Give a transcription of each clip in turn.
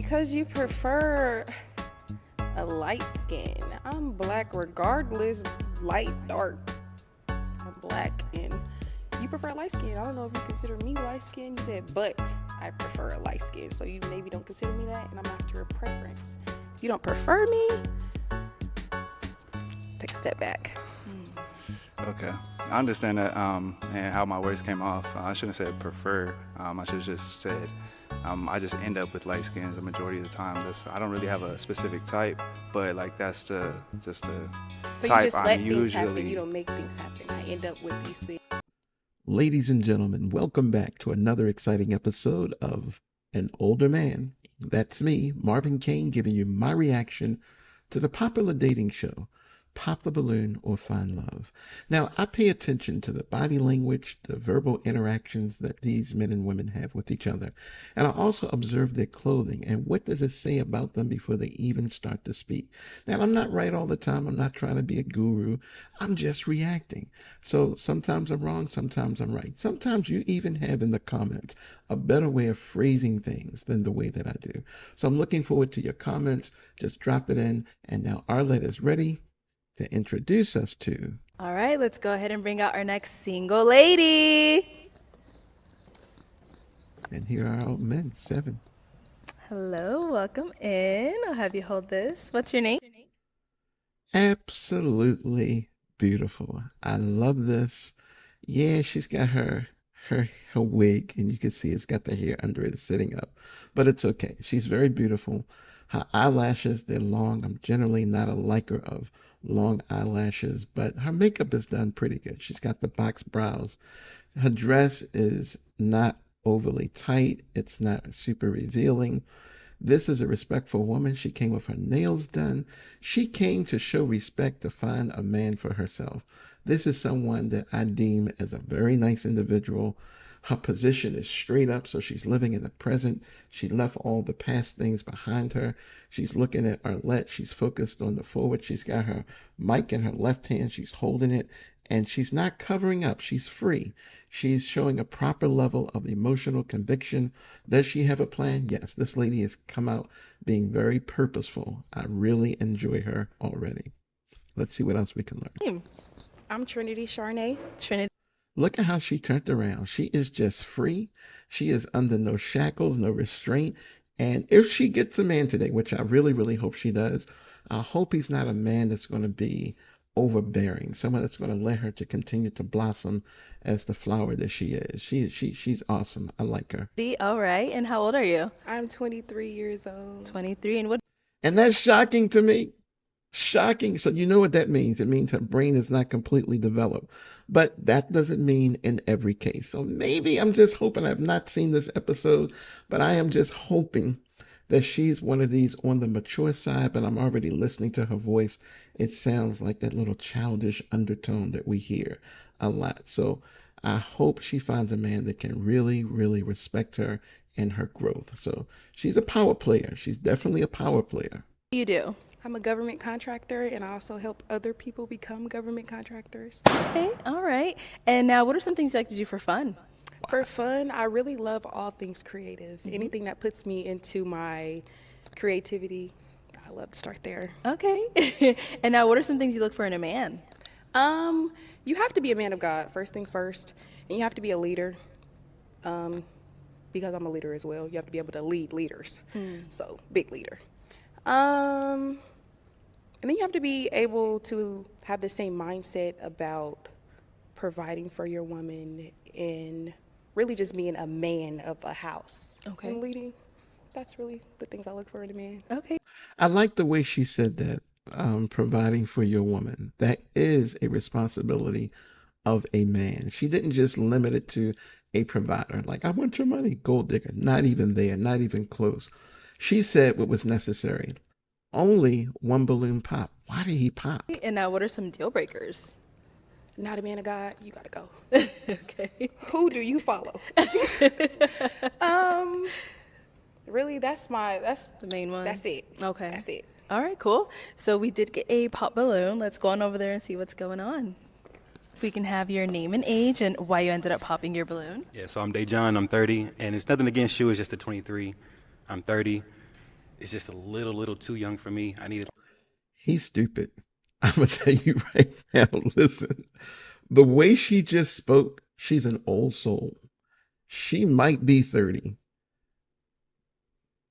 because you prefer a light skin. I'm black regardless, light, dark, or black, and you prefer light skin. I don't know if you consider me light skin. You said, but I prefer a light skin, so you maybe don't consider me that, and I'm after your preference. If you don't prefer me, take a step back. Okay, I understand that and how my words came off. I shouldn't have said prefer. I should have just said I just end up with light skins the majority of the time. I don't really have a specific type, but like that's just the So type you just I'm let things usually. happen. You don't make things happen. I end up with these things. Ladies and gentlemen, welcome back to another exciting episode of An Older Man. That's me, Marvin Kane, giving you my reaction to the popular dating show, Pop the Balloon or Find Love. Now, I pay attention to the body language, the verbal interactions that these men and women have with each other. And I also observe their clothing and what does it say about them before they even start to speak. Now, I'm not right all the time. I'm not trying to be a guru. I'm just reacting. So sometimes I'm wrong, sometimes I'm right. Sometimes you even have in the comments a better way of phrasing things than the way that I do. So I'm looking forward to your comments. Just drop it in. And now Arlette is ready to introduce us to. All right, let's go ahead and bring out our next single lady. And here are our men, 7. Hello, welcome in. I'll have you hold this. What's your name? Absolutely beautiful. I love this. Yeah, she's got her wig, and you can see it's got the hair under it sitting up. But it's okay. She's very beautiful. Her eyelashes, they're long. I'm generally not a liker of long eyelashes, but her makeup is done pretty good. She's got the box brows. Her dress is not overly tight. It's not super revealing. This is a respectful woman. She came with her nails done. She came to show respect to find a man for herself. This is someone that I deem as a very nice individual. Her position is straight up, so she's living in the present. She left all the past things behind her. She's looking at Arlette. She's focused on the forward. She's got her mic in her left hand. She's holding it, and she's not covering up. She's free. She's showing a proper level of emotional conviction. Does she have a plan? Yes, this lady has come out being very purposeful. I really enjoy her already. Let's see what else we can learn. I'm Trinity Charnay. Trinity. Look at how she turned around. She is just free. She is under no shackles, no restraint. And if she gets a man today, which I really, really hope she does, I hope he's not a man that's going to be overbearing, someone that's going to let her to continue to blossom as the flower that she is. She's awesome. I like her. All right, and how old are you? I'm 23 years old. 23, and what? And that's shocking to me. Shocking. So you know what that means. It means her brain is not completely developed. But that doesn't mean in every case. So maybe I'm just hoping, I've not seen this episode, but I am just hoping that she's one of these on the mature side, but I'm already listening to her voice. It sounds like that little childish undertone that we hear a lot. So I hope she finds a man that can really, really respect her and her growth. So she's a power player. She's definitely a power player. What do you do? I'm a government contractor, and I also help other people become government contractors. Okay, all right. And now, what are some things you like to do for fun? For fun, I really love all things creative. Anything that puts me into my creativity, I love to start there. Okay. And now, what are some things you look for in a man? You have to be a man of God, first thing first, and you have to be a leader. Because I'm a leader as well, you have to be able to lead leaders. So, big leader. And then you have to be able to have the same mindset about providing for your woman and really just being a man of a house. Okay. And leading. That's really the things I look for in a man. Okay. I like the way she said that, providing for your woman. That is a responsibility of a man. She didn't just limit it to a provider. Like, I want your money, gold digger. Not even there, not even close. She said what was necessary. Only one balloon pop. Why did he pop? And now, what are some deal breakers? Not a man of God, you gotta go. Okay. Who do you follow? Really, that's The main one? that's it. Okay. That's it. All right, cool. So we did get a pop balloon. Let's go on over there and see what's going on. If we can have your name and age and why you ended up popping your balloon. Yeah, so I'm Dejan, I'm 30, and it's nothing against you, it's just a 23. I'm 30. It's just a little too young for me. I need it. He's stupid. I'm gonna tell you right now. Listen, the way she just spoke, she's an old soul. She might be 30.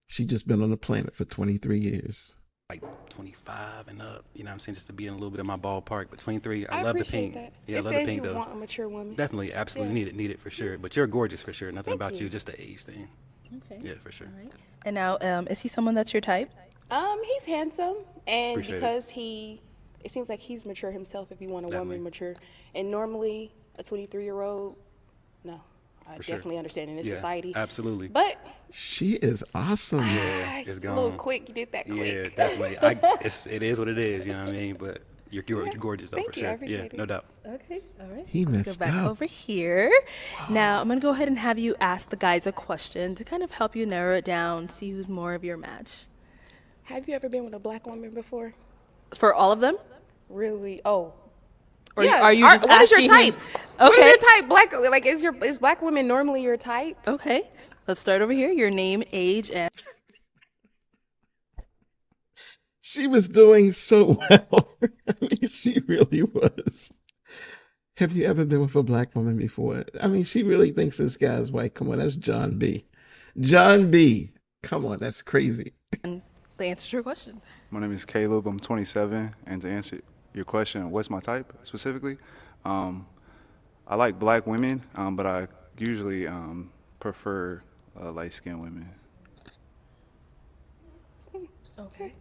She just been on the planet for 23 years. Like 25 and up, you know what I'm saying, just to be in a little bit of my ballpark. But 23, I I love the appreciate pink. that. Yeah, I It love the says pink you though. want a mature woman. Definitely, absolutely Yeah. need it for sure. But you're gorgeous for sure. Nothing Thank about you. you, just the age thing. Okay. Yeah, for sure. All right. And now, is he someone that's your type? He's handsome, and Appreciate it. because it seems like he's mature himself. If you want a Definitely. woman mature, and normally a 23-year-old, no, I For sure. definitely understand in this Yeah, society. absolutely. But She is awesome. Yeah, it's a little gone. quick. You did that Yeah, quick. definitely. It is what it is, you know what I mean? But you're gorgeous though, Thank for you, I sure. appreciate Yeah, it. no doubt. Okay. All right. He Let's go messed back up. over here. Now, I'm going to go ahead and have you ask the guys a question to kind of help you narrow it down, see who's more of your match. Have you ever been with a black woman before? For all of them? Really? Oh. Or are you just what is your asking type? him? What is Okay. your type? Black, like, is black women normally your type? Okay. Let's start over here. Your name, age, and She was doing so well. I mean, she really was. Have you ever been with a black woman before? I mean, she really thinks this guy's white. Come on, that's John B. John B. Come on, that's crazy. the answer to your question. My name is Caleb. I'm 27, and to answer your question, what's my type specifically? I like black women, but I usually prefer light-skinned women. Okay.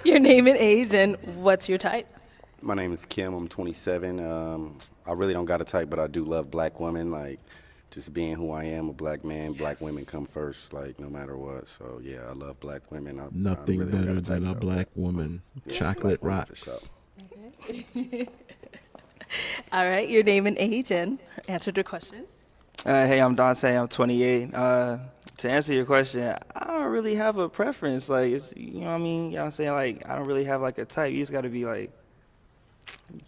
Your name and age, and what's your type? My name is Kim. I'm 27. I really don't got a type, but I do love black women. Like, just being who I am, a black man, black women come first, like, no matter what. So, yeah, I love black women. I Nothing really don't got better type, than a though, black but, woman. yeah, Chocolate black women for rocks. sure. All right, your name and age, and answer to the question. Hey, I'm Dante. I'm 28. To answer your question, I don't really have a preference. Like, it's, you know what I mean? You know what I'm saying? Like, I don't really have like a type. You just got to be like,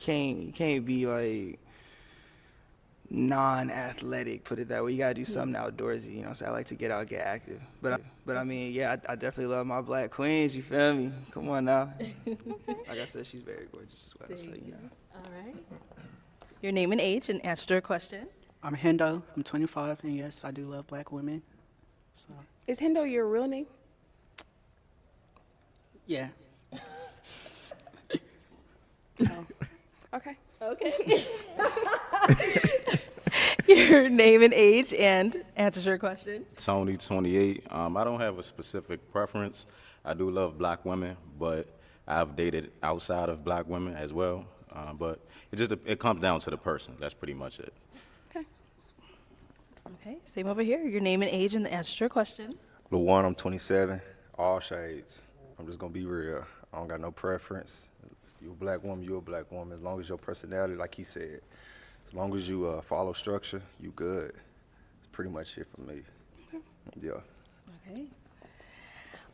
you can't be like non-athletic, put it that way. You got to do something outdoorsy, you know what I'm saying? I like to get out, get active. But I mean, yeah, I definitely love my black queens, you feel me? Come on now. Like I said, she's very gorgeous as well, so, you know. All right. Your name and age, and answer to the question. I'm Hendo. I'm 25, and yes, I do love black women. So, Is Hendo your real name? yeah. Okay. Okay. Your name and age, and answer to your question. Tony, 28. I don't have a specific preference. I do love black women, but I've dated outside of black women as well. But it comes down to the person. That's pretty much it. Okay, same over here. Your name and age, and the answer to your question. LaJuan, I'm 27, all shades. I'm just gonna be real. I don't got no preference. You a black woman, you a black woman. As long as your personality, like he said, as long as you follow structure, you good. It's pretty much it for me. Yeah. Okay.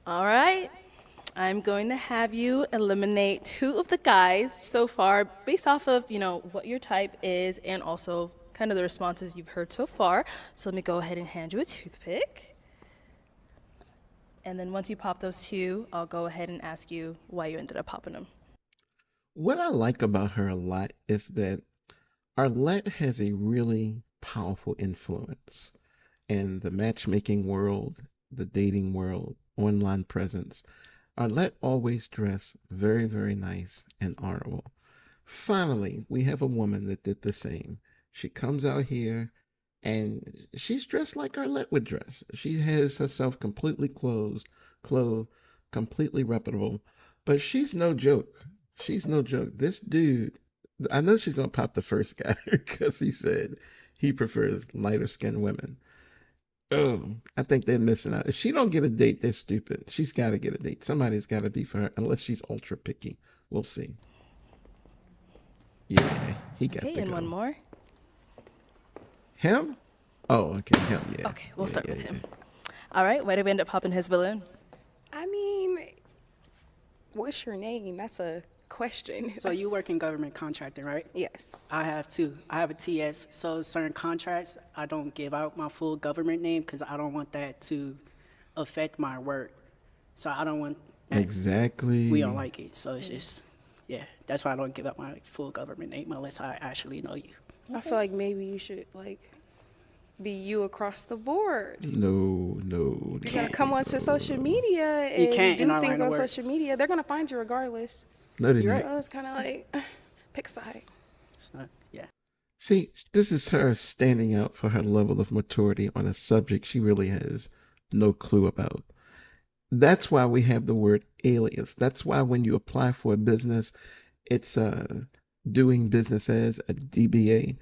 All right. I'm going to have you eliminate 2 of the guys so far based off of, what your type is and also kind of the responses you've heard so far. So let me go ahead and hand you a toothpick. And then once you pop those 2, I'll go ahead and ask you why you ended up popping them. What I like about her a lot is that Arlette has a really powerful influence in the matchmaking world, the dating world, online presence. Arlette always dressed very, very nice and honorable. Finally, we have a woman that did the same. She comes out here and she's dressed like Arlette would dress. She has herself completely clothed, completely reputable, but she's no joke. She's no joke. This dude, I know she's gonna pop the first guy because he said he prefers lighter skinned women. Oh, I think they're missing out. If she don't get a date, they're stupid. She's got to get a date. Somebody's got to be for her, unless she's ultra picky. We'll see. Yeah, he got Okay, the and go. one more. Him? Oh, okay, him. Yeah. Okay, we'll Yeah, start yeah, with him. yeah. All right, why did we end up popping his balloon? I mean, what's your name? That's a question. So you work in government contracting, right? Yes. I have too. I have a TS. So certain contracts, I don't give out my full government name because I don't want that to affect my work. So I don't want Exactly. we don't like it. So it's just, yeah, that's why I don't give up my full government name unless I actually know you. I feel like maybe you should like be you across the board. No. You gotta come onto social media and can't in do our things line of on work. social media. They're gonna find you regardless. No, they You're don't. right. So it's kind of like pick a side. So, yeah. See, this is her standing out for her level of maturity on a subject she really has no clue about. That's why we have the word alias. That's why when you apply for a business, it's doing business as a DBA.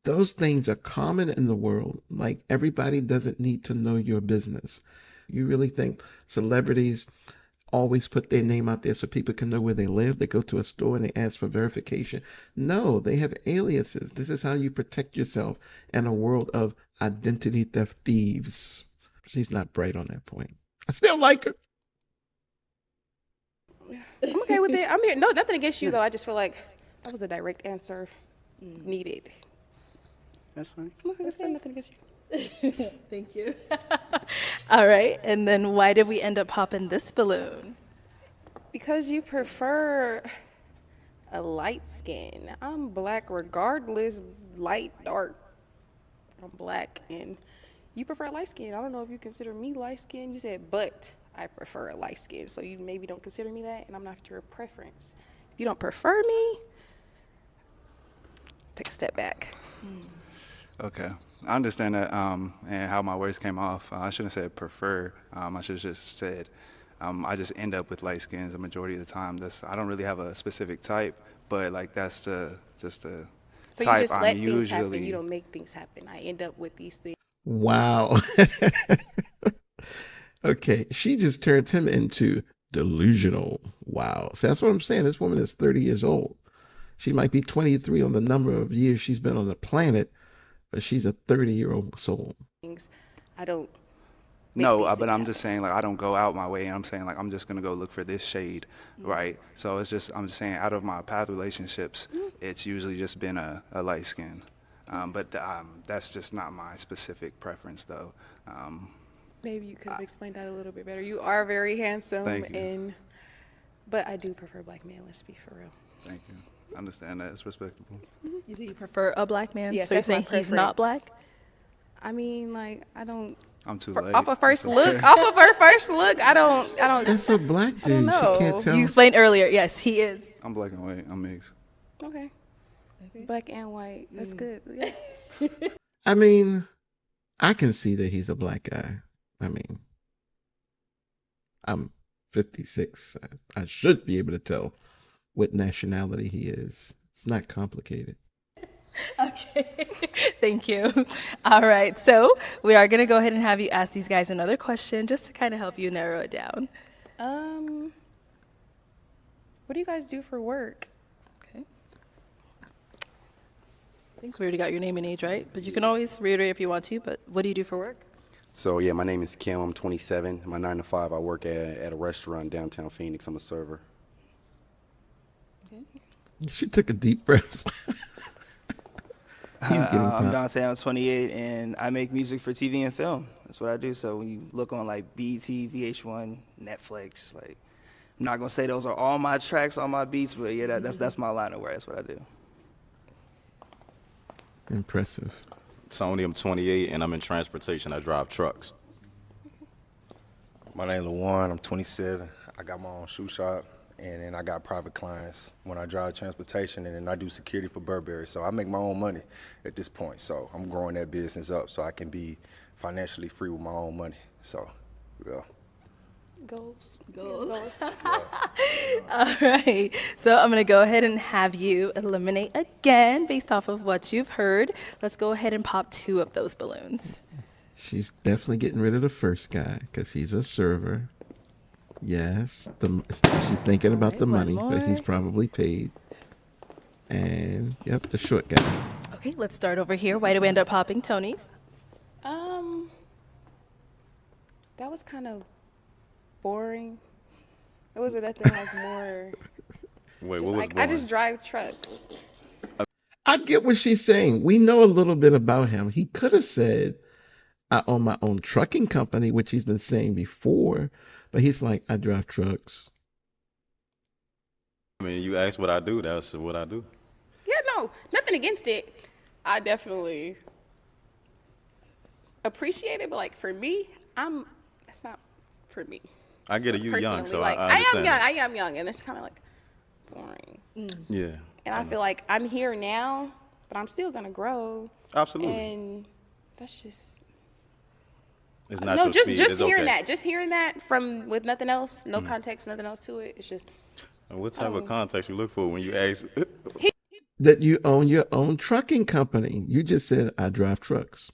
Those things are common in the world. Like everybody doesn't need to know your business. You really think celebrities always put their name out there so people can know where they live? They go to a store and they ask for verification. No, they have aliases. This is how you protect yourself in a world of identity theft thieves. She's not bright on that point. I still like her. I'm okay with it. I'm here. No, nothing against you though. I just feel like that was a direct answer needed. That's fine. Nothing against you. Thank you. All right. And then why did we end up popping this balloon? Because you prefer a light skin. I'm black regardless, light, dark. I'm black and you prefer light skin. I don't know if you consider me light skin. You said, but I prefer a light skin. So you maybe don't consider me that and I'm not your preference. If you don't prefer me, take a step back. Okay, I understand that and how my words came off. I shouldn't have said prefer. I should have just said I just end up with light skins a majority of the time. I don't really have a specific type, but like that's just a So type you just I'm let things usually. happen. You don't make things happen. I end up with these things. Wow. Okay, she just turned him into delusional. Wow. So that's what I'm saying. This woman is 30 years old. She might be 23 on the number of years she's been on the planet, but she's a 30-year-old soul. I don't. No, these but things I'm happen. just saying like I don't go out my way, and I'm saying like I'm just gonna go look for this shade, right? So it's just I'm just saying out of my past relationships, it's usually just been a light skin, but that's just not my specific preference though. Maybe you could have explained that a little bit better. You are very handsome, Thank you. but I do prefer black men. Let's be for real. Thank you. I understand that. It's respectable. You say you prefer a black man? Yes, so you're that's my saying he's not preference. black? I mean, like I don't. I'm too late. Off of first I'm look, sorry. off of her first look, I don't. That's a black dude. I don't know. She can't tell. You explained earlier. Yes, he is. I'm black and white. I'm mixed. Okay. Black and white. That's good. Yeah. I mean, I can see that he's a black guy. I mean, I'm 56. I should be able to tell what nationality he is. It's not complicated. Okay. Thank you. All right. So we are going to go ahead and have you ask these guys another question just to kind of help you narrow it down. What do you guys do for work? Okay. I think we already got your name and age right, but you can always reiterate if you want to, but what do you do for work? So yeah, my name is Kim. I'm 27. My 9 to 5. I work at a restaurant downtown Phoenix. I'm a server. Okay. She took a deep breath. He's getting I'm top. Dante. I'm 28, and I make music for TV and film. That's what I do. So when you look on like BET, VH1, Netflix, like I'm not gonna say those are all my tracks, all my beats, but yeah, that's my line of work. That's what I do. Impressive. Tony, I'm 28, and I'm in transportation. I drive trucks. My name is LaJuan. I'm 27. I got my own shoe shop, and then I got private clients when I drive transportation, and then I do security for Burberry. So I make my own money at this point. So I'm growing that business up so I can be financially free with my own money. So, yeah. Goals. All right. So I'm going to go ahead and have you eliminate again based off of what you've heard. Let's go ahead and pop 2 of those balloons. She's definitely getting rid of the first guy because he's a server. Yes, she's thinking about right, the one money, but he's more. probably paid. And yep, the short guy. Okay, let's start over here. Why do we end up popping Tony's? That was kind of boring. It wasn't nothing like more. Wait, Just what was like I boring? just drive trucks. I get what she's saying. We know a little bit about him. He could have said, I own my own trucking company, which he's been saying before, but he's like, I drive trucks. I mean, you ask what I do, that's what I do. Yeah, no, nothing against it. I definitely appreciate it, but like for me, that's not for me. I get it, you young, Personally, so like, I understand. I am young, and it's kind of like boring. Yeah. And I feel like I'm here now, but I'm still gonna grow. Absolutely. And that's just It's not no, your just speed. just It's hearing okay. that, just hearing that from with nothing else, no context, nothing else to it. It's just And what type of context you look for when you ask? That you own your own trucking company. You just said, I drive trucks.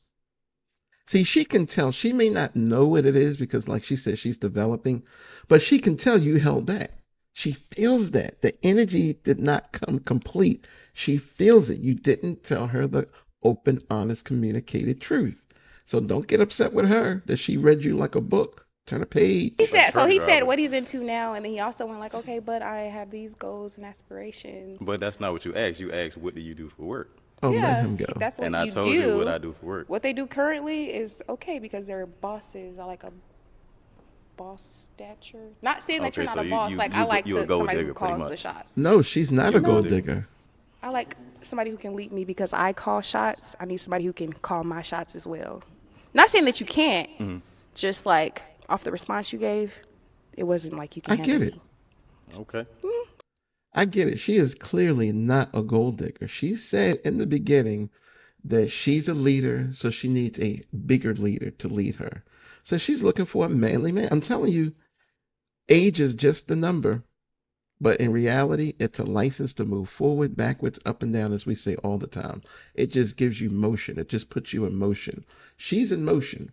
See, she can tell. She may not know what it is because, like she said, she's developing, but she can tell you held back. She feels that. The energy did not come complete. She feels it. You didn't tell her the open, honest, communicated truth. So don't get upset with her that she read you like a book. Turn a page. he said. So truck he said driver. what he's into now, and then he also went like, okay, but I have these goals and aspirations. But that's not what you asked. You asked, what do you do for work? Oh, yeah, let him go. that's what And you I told do. you what I do for work. What they do currently is okay because they're bosses. I like a boss stature. Not saying that Okay, you're not so a boss. Like you I like you a to gold somebody digger, who pretty calls the much. shots. No, she's not You a know gold that. digger. I like somebody who can lead me because I call shots. I need somebody who can call my shots as well. Not saying that you can't. Mm-hmm. Just like off the response you gave, it wasn't like you can I handle get it. me. Okay. I get it. She is clearly not a gold digger. She said in the beginning that she's a leader, so she needs a bigger leader to lead her. So she's looking for a manly man. I'm telling you, age is just the number, but in reality, it's a license to move forward, backwards, up and down, as we say all the time. It just gives you motion. It just puts you in motion. She's in motion.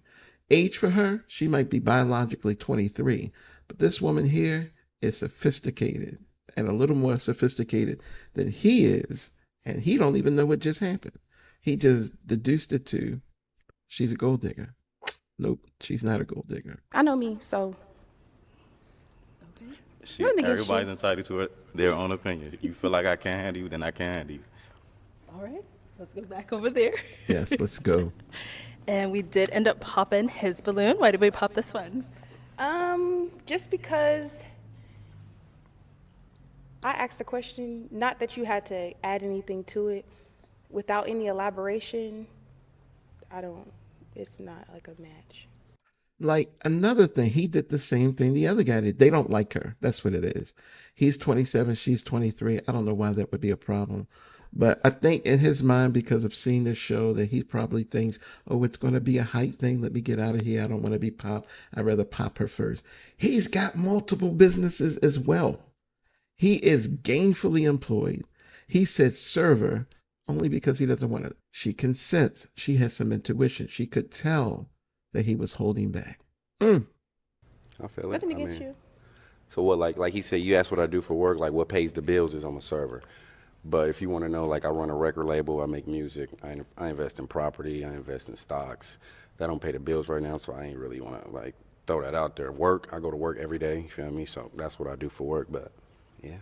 Age for her, she might be biologically 23, but this woman here is sophisticated and a little more sophisticated than he is, and he don't even know what just happened. He just deduced it to she's a gold digger. Nope, she's not a gold digger. I know me, so Shit, Nothing against everybody's you. entitled to their own opinion. If you feel like I can't handle you, then I can't handle you. All right, let's go back over there. Yes, let's go. And we did end up popping his balloon. Why did we pop this one? just because I asked a question, not that you had to add anything to it, without any elaboration, it's not like a match. Like another thing, he did the same thing the other guy did. They don't like her. That's what it is. He's 27, she's 23. I don't know why that would be a problem. But I think in his mind, because of seeing this show, that he probably thinks, oh, it's going to be a height thing. Let me get out of here. I don't want to be popped. I'd rather pop her first. He's got multiple businesses as well. He is gainfully employed. He said server only because he doesn't want to. She can sense. She has some intuition. She could tell that he was holding back. I feel it. Nothing I against mean, you. So what, like he said, you asked what I do for work, like what pays the bills is I'm a server. But if you want to know, like I run a record label, I make music, I invest in property, I invest in stocks. That don't pay the bills right now, so I ain't really want to like throw that out there. Work, I go to work every day, you feel me? So that's what I do for work, but yeah.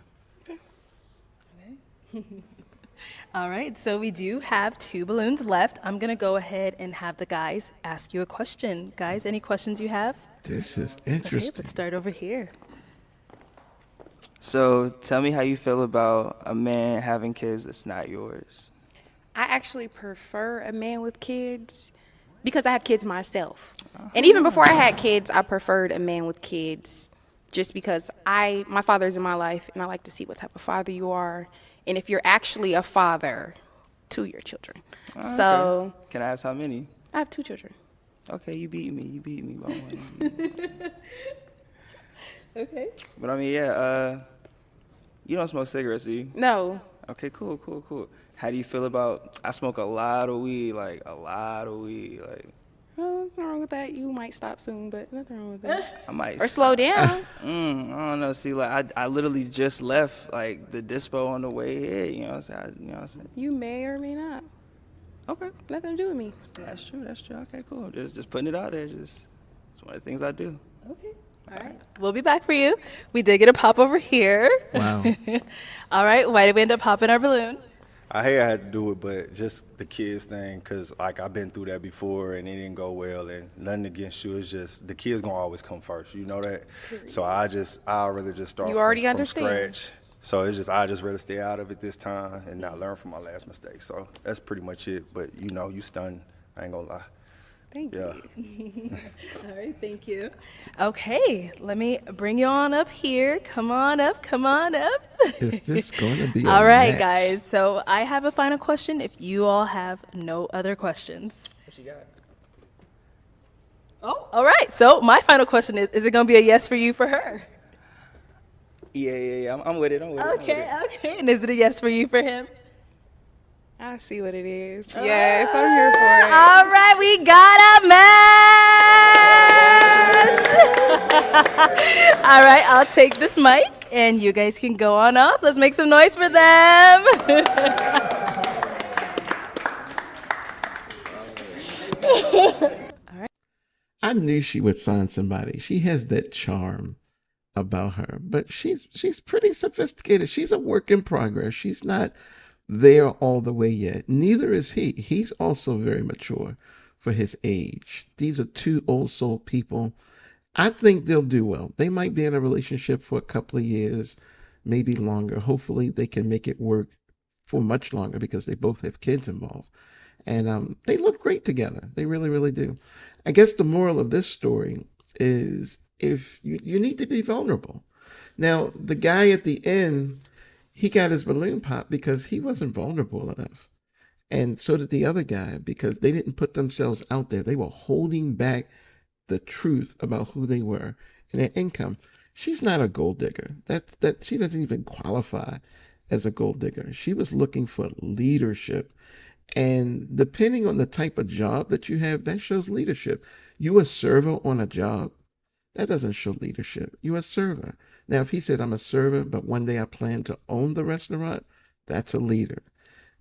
All right, so we do have 2 balloons left. I'm going to go ahead and have the guys ask you a question. Guys, any questions you have? This is Okay, interesting. let's start over here. So tell me how you feel about a man having kids that's not yours. I actually prefer a man with kids because I have kids myself. And even before I had kids, I preferred a man with kids just because my father's in my life and I like to see what type of father you are and if you're actually a father to your children. Oh, So okay. Can I ask how many? I have 2 children. Okay, you beat me. You beat me by one. Okay. But I mean, yeah, you don't smoke cigarettes, do you? No. Okay, cool. How do you feel about, I smoke a lot of weed, like. Well, nothing wrong with that. You might stop soon, but nothing wrong with that. I might. Or slow down. I don't know. See, like, I literally just left, like, the dispo on the way here, you know what I'm saying? You may or may not. Okay. Nothing to do with me. That's true. Okay, cool. Just putting it out there. It's one of the things I do. Okay. All right. We'll be back for you. We did get a pop over here. Wow. All right. Why did we end up popping our balloon? I hate I had to do it, but just the kids thing, cause like I've been through that before and it didn't go well. And nothing against you, it's just the kids gonna always come first. You know that. So I'd rather just start You already from understand. scratch. So it's just I just rather stay out of it this time and not learn from my last mistake. So that's pretty much it. But you know, you stunned. I ain't gonna lie. Thank Yeah. you. All right, thank you. Okay, let me bring you on up here. Come on up, come on up. Is this going to be a All right, match? guys. So I have a final question if you all have no other questions. What you got? Oh, all right. So my final question is it going to be a yes for you for her? Yeah. I'm with it. I'm with it. I'm with Okay, it. okay. And is it a yes for you for him? I see what it is. Yes, I'm here for it. All right, we got a match. All right, I'll take this mic and you guys can go on up. Let's make some noise for them. I knew she would find somebody. She has that charm about her, but she's pretty sophisticated. She's a work in progress. She's not there all the way yet. Neither is he. He's also very mature for his age. These are two old soul people. I think they'll do well. They might be in a relationship for a couple of years, maybe longer. Hopefully, they can make it work for much longer because they both have kids involved. And they look great together. They really, really do. I guess the moral of this story is if you need to be vulnerable. Now, the guy at the end, he got his balloon popped because he wasn't vulnerable enough. And so did the other guy because they didn't put themselves out there. They were holding back the truth about who they were and their income. She's not a gold digger. That she doesn't even qualify as a gold digger. She was looking for leadership. And depending on the type of job that you have, that shows leadership. You a server on a job, that doesn't show leadership. You're a server. Now, if he said, I'm a server, but one day I plan to own the restaurant, that's a leader.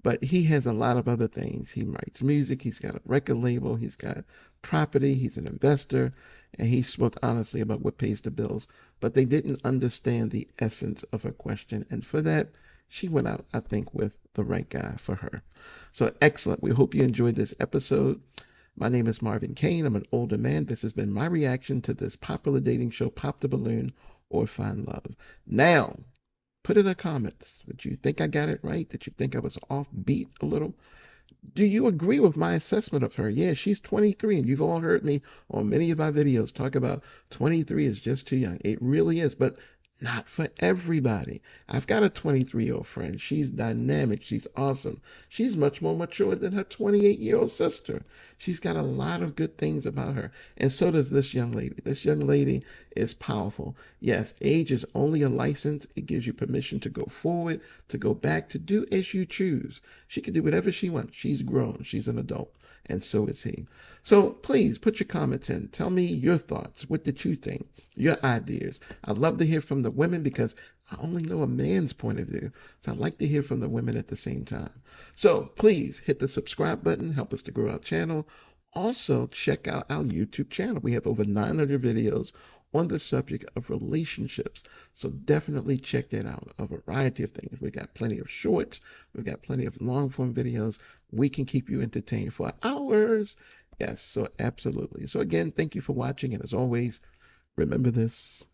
But he has a lot of other things. He writes music, he's got a record label, he's got property, he's an investor, and he spoke honestly about what pays the bills. But they didn't understand the essence of her question. And for that, she went out, I think, with the right guy for her. So excellent. We hope you enjoyed this episode. My name is Marvin Kane. I'm an older man. This has been my reaction to this popular dating show, Pop the Balloon or Find Love. Now, put in the comments. Did you think I got it right? Did you think I was offbeat a little? Do you agree with my assessment of her? Yeah, she's 23, and you've all heard me on many of my videos talk about 23 is just too young. It really is, but not for everybody. I've got a 23-year-old friend. She's dynamic. She's awesome. She's much more mature than her 28-year-old sister. She's got a lot of good things about her, and so does this young lady. This young lady is powerful. Yes, age is only a license. It gives you permission to go forward, to go back, to do as you choose. She can do whatever she wants. She's grown. She's an adult, and so is he. So please put your comments in. Tell me your thoughts. What did you think? Your ideas. I'd love to hear from the women because I only know a man's point of view. So I'd like to hear from the women at the same time. So please hit the subscribe button. Help us to grow our channel. Also, check out our YouTube channel. We have over 900 videos on the subject of relationships. So definitely check that out. A variety of things. We got plenty of shorts. We've got plenty of long form videos. We can keep you entertained for hours. Yes, so absolutely. So again, thank you for watching. And as always, remember this.